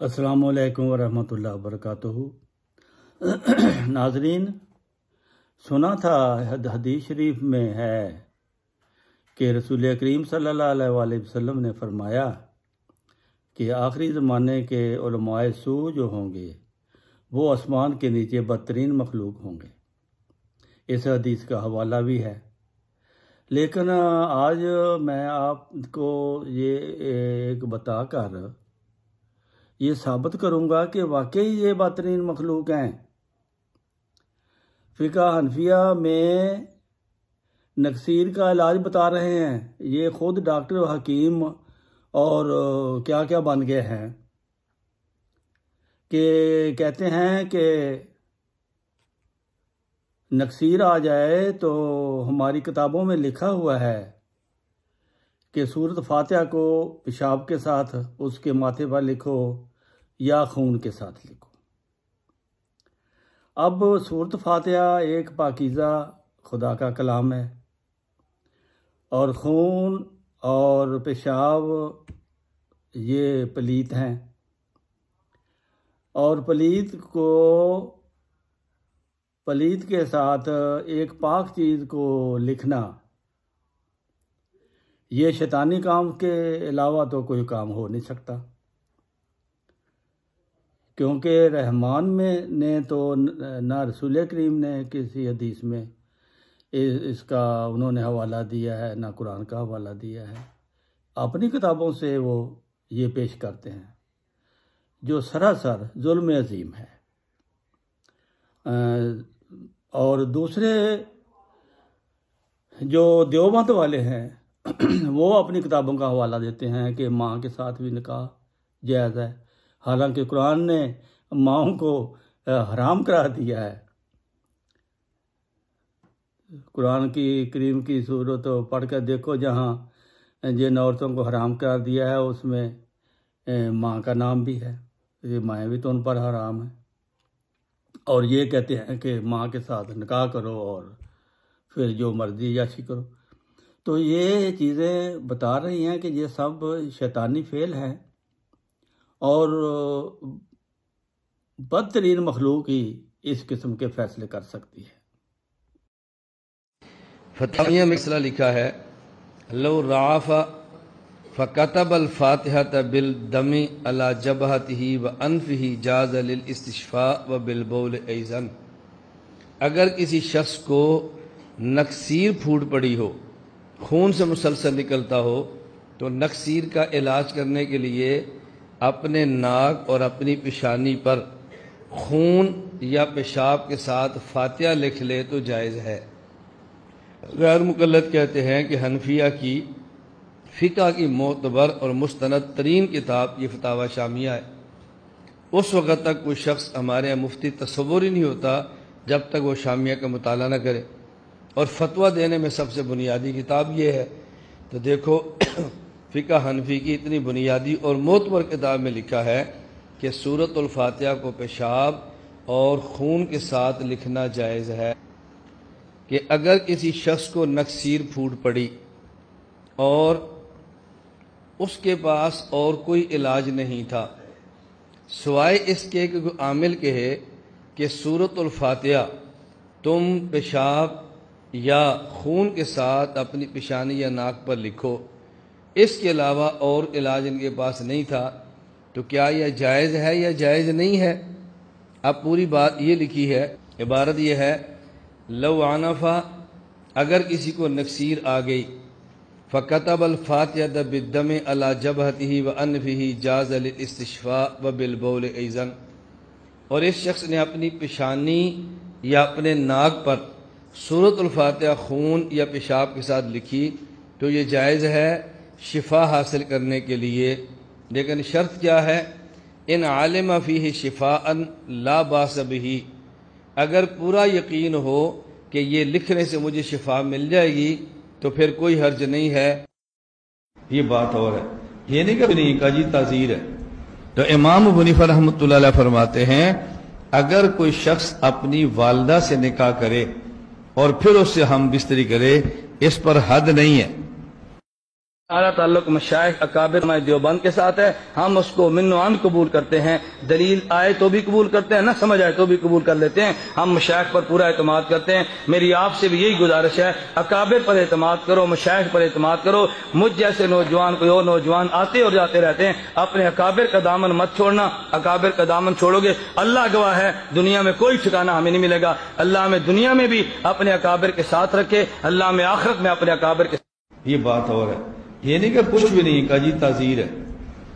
السلام علیکم ورحمۃ اللہ وبرکاتہ۔ ناظرین، سنا تھا حدیث شریف میں ہے کہ رسول کریم صلی اللہ علیہ وآلہ وسلم نے فرمایا کہ آخری زمانے کے علماء سو جو ہوں گے وہ آسمان کے نیچے بدترین مخلوق ہوں گے۔ اس حدیث کا حوالہ بھی ہے، لیکن آج میں آپ کو یہ ایک بتا کر یہ ثابت کروں گا کہ واقعی یہ بدترین مخلوق ہیں۔ فقہ حنفیہ میں نکسیر کا علاج بتا رہے ہیں، یہ خود ڈاکٹر و حکیم اور کیا کیا بن گئے ہیں کہ کہتے ہیں کہ نکسیر آ جائے تو ہماری کتابوں میں لکھا ہوا ہے کہ سورۃ فاتحہ کو پیشاب کے ساتھ اس کے ماتھے پر لکھو یا خون کے ساتھ لکھو۔ اب سورۃ فاتحہ ایک پاکیزہ خدا کا کلام ہے، اور خون اور پیشاب یہ پلیت ہیں، اور پلیت کے ساتھ ایک پاک چیز کو لکھنا یہ شیطانی کام کے علاوہ تو کوئی کام ہو نہیں سکتا، کیونکہ رحمان نے تو نہ رسول کریم نے کسی حدیث میں اس کا انہوں نے حوالہ دیا ہے، نہ قرآن کا حوالہ دیا ہے، اپنی کتابوں سے وہ یہ پیش کرتے ہیں جو سراسر ظلم عظیم ہے۔ اور دوسرے جو دیوبند والے ہیں وہ اپنی کتابوں کا حوالہ دیتے ہیں کہ ماں کے ساتھ بھی نکاح جائز ہے، حالانکہ قرآن نے ماؤں کو حرام قرار دیا ہے۔ قرآن کی کریم کی صورت پڑھ کر دیکھو، جہاں جن عورتوں کو حرام قرار دیا ہے اس میں ماں کا نام بھی ہے، یہ مائیں بھی تو ان پر حرام ہیں، اور یہ کہتے ہیں کہ ماں کے ساتھ نکاح کرو اور پھر جو مرضی عیاشی کرو۔ تو یہ چیزیں بتا رہی ہیں کہ یہ سب شیطانی فعل ہیں، اور بدترین مخلوق ہی اس قسم کے فیصلے کر سکتی ہے۔ فتاویہ میں مسئلہ لکھا ہے، لو رعف فکتب الفاتحة بالدم على جبهته وانفه جاز للاستشفاء وبالبول ایضا۔ اگر کسی شخص کو نکسیر پھوٹ پڑی ہو، خون سے مسلسل نکلتا ہو، تو نکسیر کا علاج کرنے کے لیے اپنے ناک اور اپنی پیشانی پر خون یا پیشاب کے ساتھ فاتحہ لکھ لے تو جائز ہے۔ غیر مقلد کہتے ہیں کہ حنفیہ کی فقہ کی معتبر اور مستند ترین کتاب یہ فتاوی شامیہ ہے۔ اس وقت تک کوئی شخص ہمارے یہاں مفتی تصور ہی نہیں ہوتا جب تک وہ شامیہ کا مطالعہ نہ کرے، اور فتویٰ دینے میں سب سے بنیادی کتاب یہ ہے۔ تو دیکھو فقہ حنفی کی اتنی بنیادی اور معتبر کتاب میں لکھا ہے کہ سورۃ الفاتحہ کو پیشاب اور خون کے ساتھ لکھنا جائز ہے، کہ اگر کسی شخص کو نکسیر پھوٹ پڑی اور اس کے پاس اور کوئی علاج نہیں تھا سوائے اس کے کہ کوئی عامل کہے کہ سورۃ الفاتحہ تم پیشاب یا خون کے ساتھ اپنی پیشانی یا ناک پر لکھو، اس کے علاوہ اور علاج ان کے پاس نہیں تھا، تو کیا یہ جائز ہے یا جائز نہیں ہے؟ اب پوری بات یہ لکھی ہے، عبارت یہ ہے، لو عنفا، اگر کسی کو نکسیر آ گئی، فکتب الفاتحة بالدم على جبهته وانفه جاز للاستشفاء وبالبول ایضا، اور اس شخص نے اپنی پیشانی یا اپنے ناک پر سورۃ الفاتحہ خون یا پیشاب کے ساتھ لکھی تو یہ جائز ہے شفا حاصل کرنے کے لیے، لیکن شرط کیا ہے؟ ان علم فیہ شفاء لا باس بہ، اگر پورا یقین ہو کہ یہ لکھنے سے مجھے شفا مل جائے گی تو پھر کوئی حرج نہیں ہے۔ یہ بات اور ہے، یہ نہیں کہ نہیں کا جی تعزیر ہے۔ تو امام ابو حنیفہ رحمۃ اللہ علیہ فرماتے ہیں اگر کوئی شخص اپنی والدہ سے نکاح کرے اور پھر اس سے ہم بستری کرے، اس پر حد نہیں ہے۔ ہمارا تعلق مشائخ اکابر دیوبند کے ساتھ ہے، ہم اس کو من و عن قبول کرتے ہیں، دلیل آئے تو بھی قبول کرتے ہیں، نہ سمجھ آئے تو بھی قبول کر لیتے ہیں، ہم مشائخ پر پورا اعتماد کرتے ہیں۔ میری آپ سے بھی یہی گزارش ہے، اکابر پر اعتماد کرو، مشائخ پر اعتماد کرو۔ مجھ جیسے نوجوان کوئی اور نوجوان آتے اور جاتے رہتے ہیں، اپنے اکابر کا دامن مت چھوڑنا۔ اکابر کا دامن چھوڑو گے، اللہ گواہ ہے دنیا میں کوئی ٹھکانہ ہمیں نہیں ملے گا۔ اللہ ہمیں دنیا میں بھی اپنے اکابر کے ساتھ رکھے، اللہ ہمیں آخرت میں اپنے اکابر کے ساتھ۔ یہ بات اور ہے، یہ نہیں کہ کچھ بھی نہیں، کا جی تعزیر ہے۔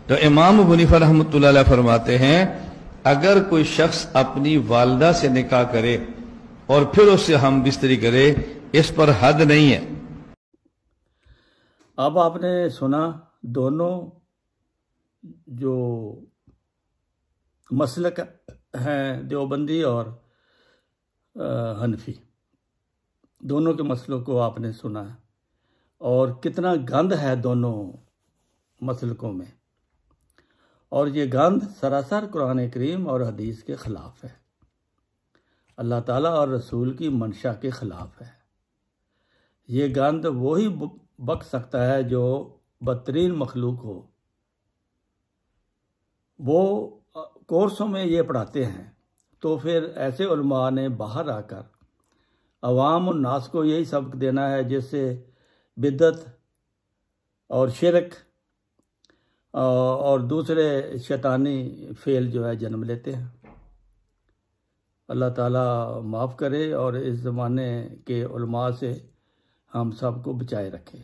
تو امام ابو حنیفہ رحمۃ اللہ علیہ فرماتے ہیں اگر کوئی شخص اپنی والدہ سے نکاح کرے اور پھر اس سے ہم بستری کرے، اس پر حد نہیں ہے۔ اب آپ نے سنا دونوں جو مسلک ہیں، دیوبندی اور حنفی، دونوں کے مسلک کو آپ نے سنا ہے، اور کتنا گند ہے دونوں مسلکوں میں، اور یہ گند سراسر قرآن کریم اور حدیث کے خلاف ہے، اللہ تعالیٰ اور رسول کی منشا کے خلاف ہے۔ یہ گند وہی بک سکتا ہے جو بدترین مخلوق ہو۔ وہ کورسوں میں یہ پڑھاتے ہیں، تو پھر ایسے علماء نے باہر آ کر عوام الناس کو یہی سبق دینا ہے جس سے بدعت اور شرک اور دوسرے شیطانی فعل جو ہے جنم لیتے ہیں۔ اللہ تعالیٰ معاف کرے اور اس زمانے کے علماء سے ہم سب کو بچائے رکھے۔